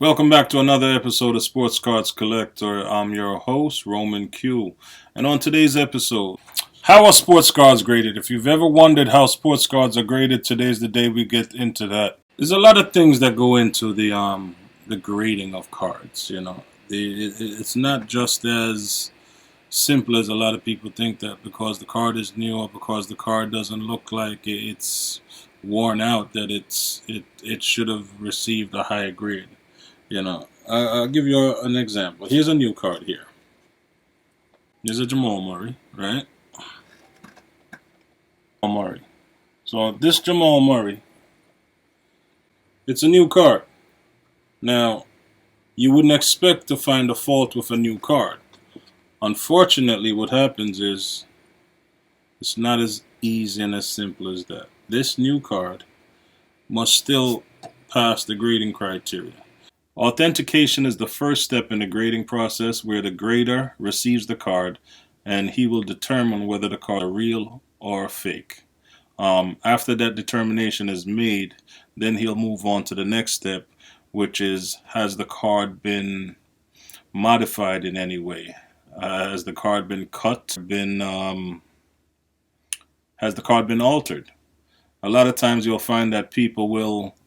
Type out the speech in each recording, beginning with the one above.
Welcome back to another episode of Sports Cards Collector. I'm your host, Roman Q. And on today's episode, how are sports cards graded? If you've ever wondered how sports cards are graded, today's the day we get into that. There's a lot of things that go into the grading of cards, It's not just as simple as a lot of people think, that because the card is new or because the card doesn't look like it's worn out, that it should have received a higher grade. I'll give you an example. Here's a new card here. Here's a Jamal Murray, right? Jamal Murray. So this Jamal Murray, it's a new card. Now, you wouldn't expect to find a fault with a new card. Unfortunately, what happens is it's not as easy and as simple as that. This new card must still pass the grading criteria. Authentication is the first step in the grading process, where the grader receives the card and he will determine whether the card is real or fake. After that determination is made, then he'll move on to the next step, which is, has the card been modified in any way? Has the card been cut? Has the card been altered? A lot of times you'll find that people will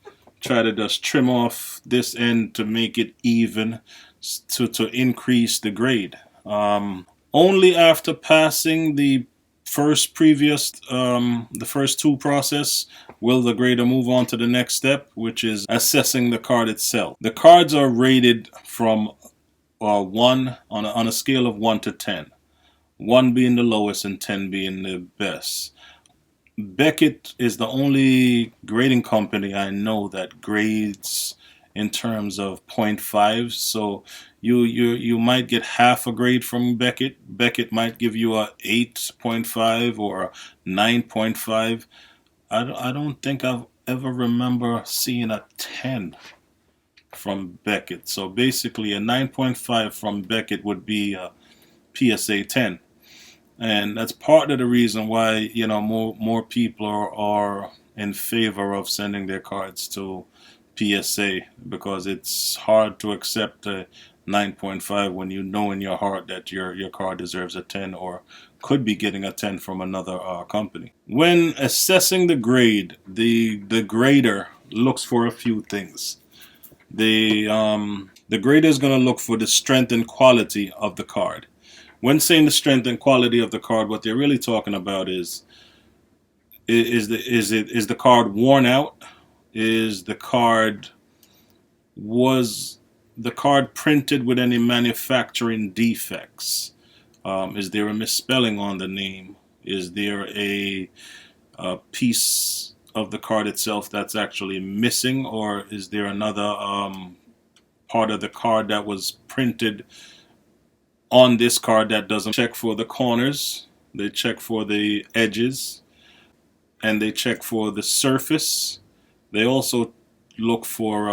try to just trim off this end to make it even, to increase the grade. Only after passing the first two process will the grader move on to the next step, which is assessing the card itself. The cards are rated from 1 on a scale of 1 to 10. 1 being the lowest and 10 being the best. Beckett is the only grading company I know that grades in terms of 0.5. So you might get half a grade from Beckett. Beckett might give you a 8.5 or a 9.5. I don't think I've ever remember seeing a 10 from Beckett. So basically a 9.5 from Beckett would be a PSA 10. And that's part of the reason why, more people are in favor of sending their cards to PSA, because it's hard to accept a 9.5 when you know in your heart that your card deserves a 10 or could be getting a 10 from another company. When assessing the grade, the grader looks for a few things. The grader is going to look for the strength and quality of the card. When saying the strength and quality of the card, what they're really talking about is the card worn out? Was the card printed with any manufacturing defects? Is there a misspelling on the name? Is there a piece of the card itself that's actually missing, or is there another part of the card that was printed on this card that doesn't? Check for the corners, they check for the edges, and they check for the surface. They also look for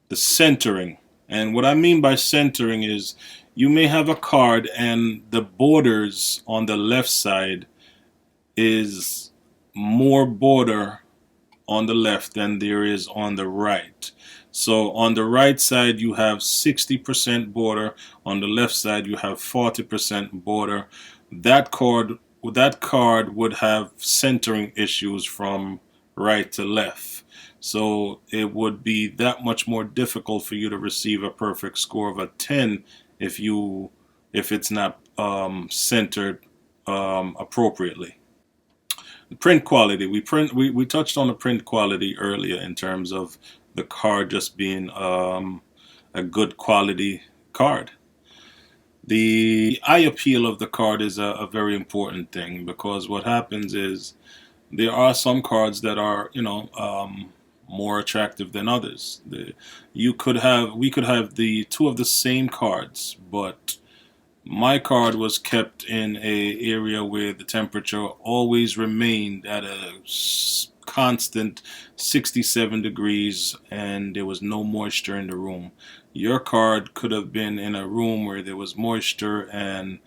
the centering. And what I mean by centering is, you may have a card and the borders on the left side is more border on the left than there is on the right. So on the right side you have 60% border, on the left side you have 40% border. That card would have centering issues from right to left. So it would be that much more difficult for you to receive a perfect score of a 10 if it's not centered appropriately. Print quality. We touched on the print quality earlier in terms of the card just being a good quality card. The eye appeal of the card is a very important thing, because what happens is there are some cards that are more attractive than others. We could have the two of the same cards, but my card was kept in a area where the temperature always remained at a constant 67 degrees and there was no moisture in the room. Your card could have been in a room where there was moisture and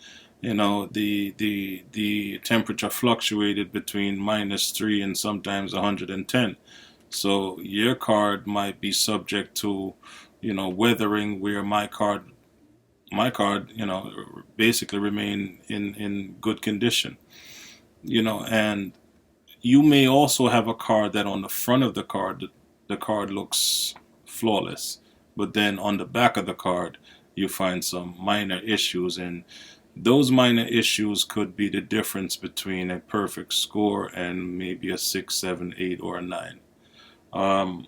the temperature fluctuated between -3 and sometimes 110. So your card might be subject to, weathering, where my card, basically remain in good condition. And you may also have a card that on the front of the card looks flawless, but then on the back of the card, you find some minor issues, and those minor issues could be the difference between a perfect score and maybe a 6, 7, 8, or a 9. Um,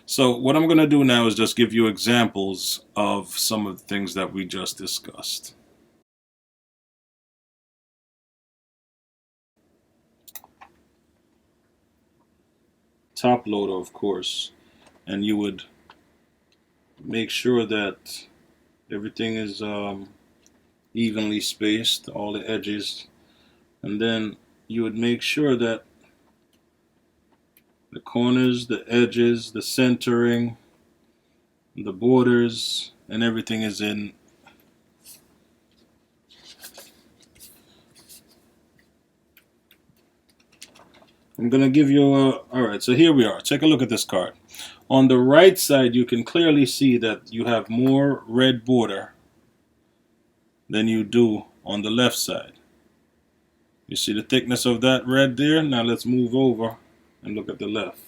so what I'm going to do now is just give you examples of some of the things that we just discussed. Top loader, of course, and you would make sure that everything is evenly spaced, all the edges, and then you would make sure that the corners, the edges, the centering, the borders, and everything is in. I'm going to give you alright, so here we are. Take a look at this card. On the right side, you can clearly see that you have more red border than you do on the left side. You see the thickness of that red there? Now let's move over and look at the left.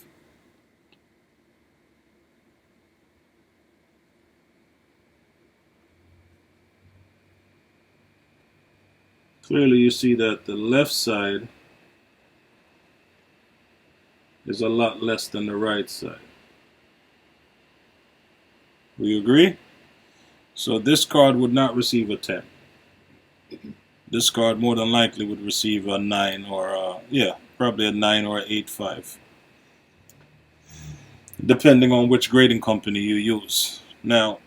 Clearly you see that the left side is a lot less than the right side. Will you agree? So this card would not receive a 10. This card more than likely would receive a 9 or probably a 9 or an 8.5. Depending on which grading company you use. Now,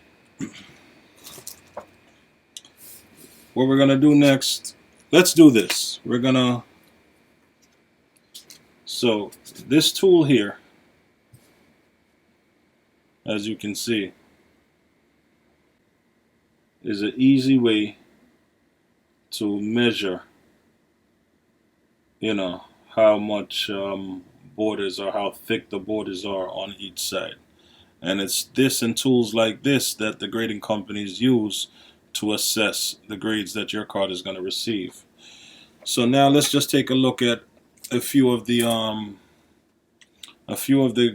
what we're going to do next, let's do this. So this tool here, as you can see, is an easy way to measure, how much borders or how thick the borders are on each side. And it's this and tools like this that the grading companies use to assess the grades that your card is going to receive. So now let's just take a look at a few of the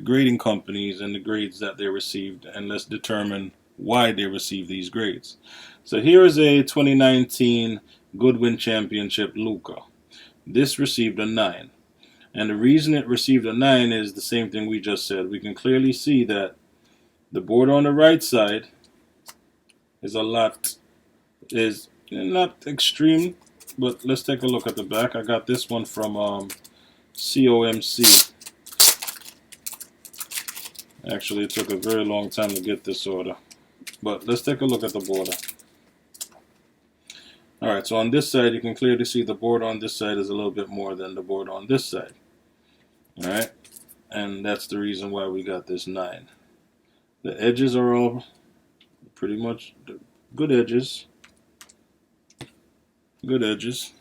grading companies and the grades that they received, and let's determine why they received these grades. So here is a 2019 Goodwin Championship Luca. This received a 9. And the reason it received a 9 is the same thing we just said. We can clearly see that the border on the right side is not extreme, but let's take a look at the back. I got this one from COMC. Actually, it took a very long time to get this order. But let's take a look at the border. Alright, so on this side, you can clearly see the border on this side is a little bit more than the border on this side. Alright, and that's the reason why we got this 9. The edges are all pretty much good edges. Good edges.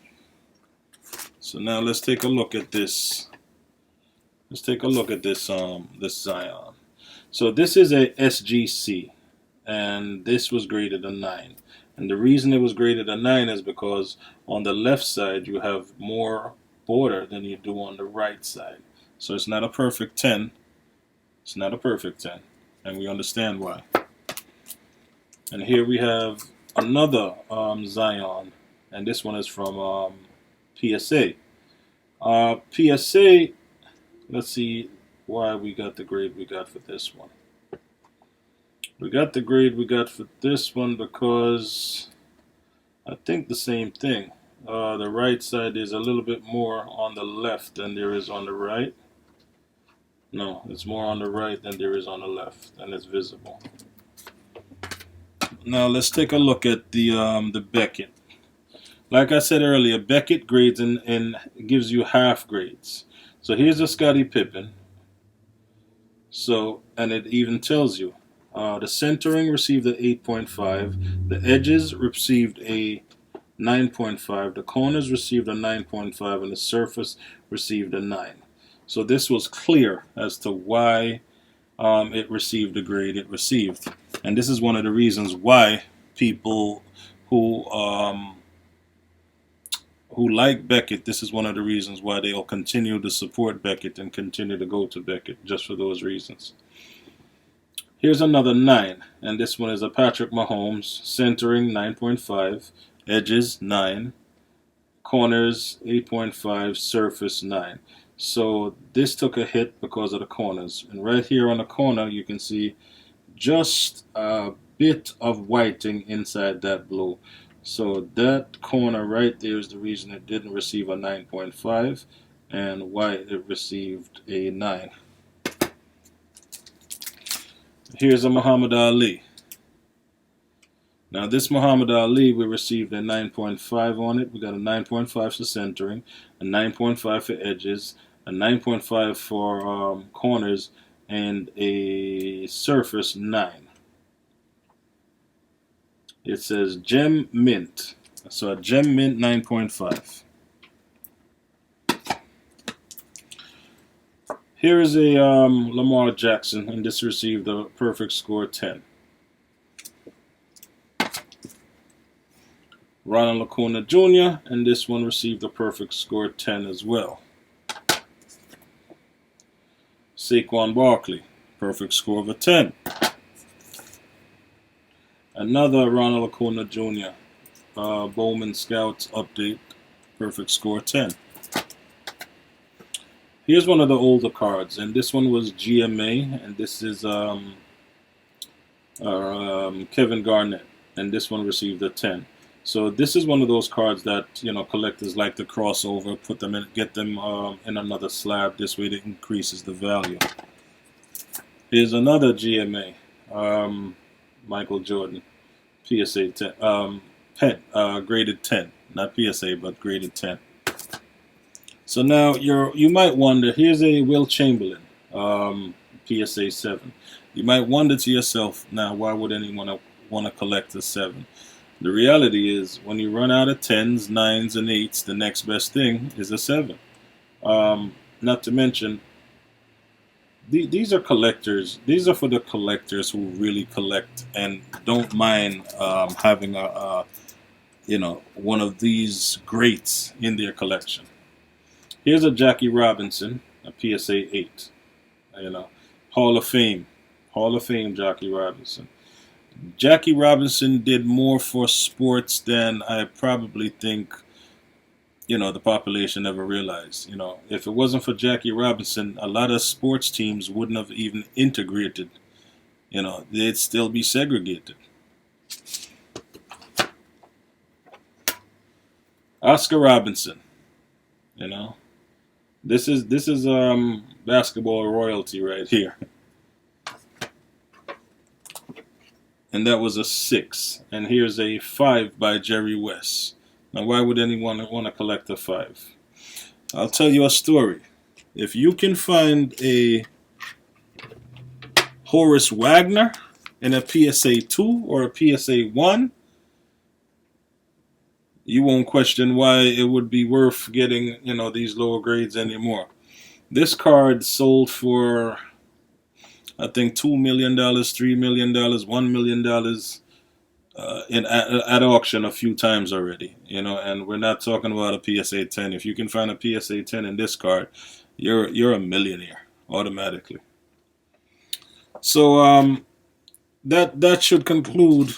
So now let's take a look at this. Let's take a look at this Zion. So this is a SGC, and this was graded a 9. And the reason it was graded a 9 is because on the left side you have more border than you do on the right side. So it's not a perfect 10. It's not a perfect 10. And we understand why. And here we have another Zion. And this one is from PSA. PSA, let's see why we got the grade we got for this one. We got the grade we got for this one because I think the same thing. The right side is a little bit more on the left than there is on the right. No, it's more on the right than there is on the left, and it's visible. Now let's take a look at the Beckett. Like I said earlier, Beckett grades and gives you half grades. So here's a Scottie Pippen. So, and it even tells you the centering received an 8.5, the edges received a 9.5, the corners received a 9.5, and the surface received a 9. So this was clear as to why it received the grade it received. And this is one of the reasons why people who like Beckett, this is one of the reasons why they'll continue to support Beckett and continue to go to Beckett, just for those reasons. Here's another 9, and this one is a Patrick Mahomes, centering 9.5, edges 9, corners 8.5, surface 9. So this took a hit because of the corners. And right here on the corner, you can see just a bit of whiting inside that blue. So that corner right there is the reason it didn't receive a 9.5 and why it received a 9. Here's a Muhammad Ali. Now this Muhammad Ali, we received a 9.5 on it. We got a 9.5 for centering, a 9.5 for edges, a 9.5 for corners, and a surface 9. It says Gem Mint. So a Gem Mint 9.5. Here is a Lamar Jackson, and this received a perfect score 10. Ronald Acuna Jr., and this one received a perfect score 10 as well. Saquon Barkley, perfect score of a 10. Another Ronald Acuna Jr., Bowman Scouts update, perfect score 10. Here's one of the older cards, and this one was GMA, and this is Kevin Garnett, and this one received a 10. So this is one of those cards that collectors like to cross over, put them in, get them in another slab. This way, it increases the value. Here's another GMA, Michael Jordan, PSA 10, graded 10, not PSA, but graded 10. So now you might wonder. Here's a Will Chamberlain, PSA 7. You might wonder to yourself, now why would anyone want to collect a 7? The reality is, when you run out of 10s, 9s, and 8s, the next best thing is a 7. Not to mention, these are collectors. These are for the collectors who really collect and don't mind having one of these greats in their collection. Here's a Jackie Robinson, a PSA 8. Hall of Fame Jackie Robinson. Jackie Robinson did more for sports than I probably think, the population ever realized. If it wasn't for Jackie Robinson, a lot of sports teams wouldn't have even integrated. They'd still be segregated. Oscar Robinson, this is basketball royalty right here. And that was a 6. And here's a 5 by Jerry West. Now, why would anyone want to collect a 5? I'll tell you a story. If you can find a Horace Wagner in a PSA 2 or a PSA 1, you won't question why it would be worth getting, these lower grades anymore. This card sold for, I think, $2 million, $3 million, $1 million at auction a few times already. And we're not talking about a PSA 10. If you can find a PSA 10 in this card, you're a millionaire automatically. So that should conclude,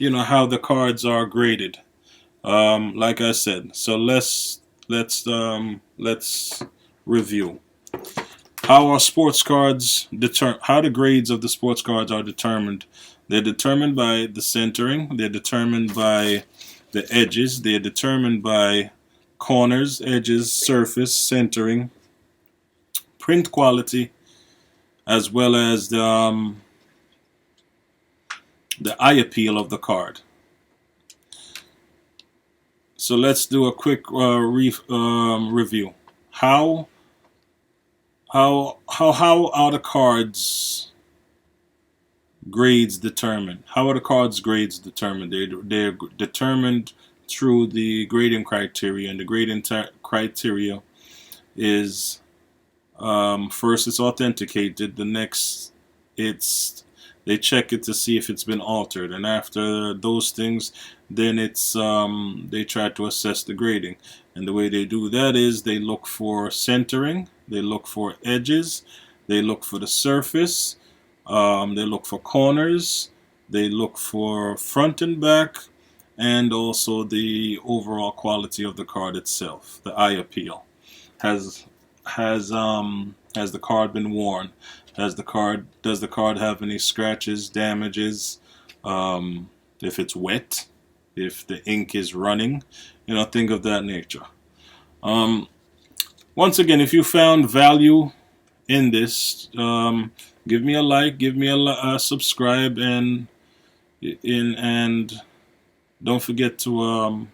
how the cards are graded. Like I said, so let's review. How are sports cards how the grades of the sports cards are determined? They're determined by the centering, they're determined by the edges, they're determined by corners, edges, surface, centering, print quality, as well as the eye appeal of the card. So let's do a quick review. How are the cards grades determined? How are the cards grades determined? They're determined through the grading criteria, and the grading criteria is First, it's authenticated. The next, it's they check it to see if it's been altered, and after those things, then it's they try to assess the grading. And the way they do that is they look for centering, they look for edges, they look for the surface, they look for corners, they look for front and back, and also the overall quality of the card itself, the eye appeal. Has has the card been worn? Does the card have any scratches, damages? If it's wet, if the ink is running, think of that nature. Um, Once again, if you found value in this, give me a like, give me a subscribe, and don't forget to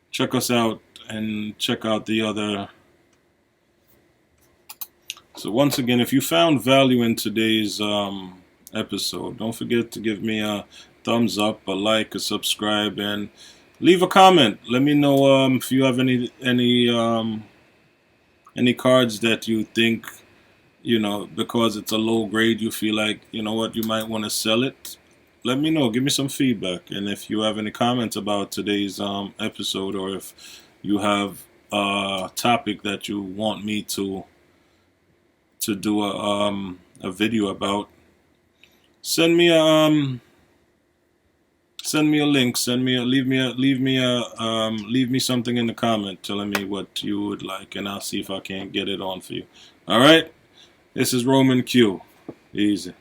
check us out and check out the other. So once again, if you found value in today's episode, don't forget to give me a thumbs up, a like, a subscribe, and leave a comment. Let me know if you have any cards that you think, because it's a low grade, you feel like, what, you might want to sell it. Let me know. Give me some feedback. And if you have any comments about today's episode, or if you have a topic that you want me to do a video about, send me a link, leave me something in the comment telling me what you would like, and I'll see if I can't get it on for you. All right, this is Roman Q. Easy.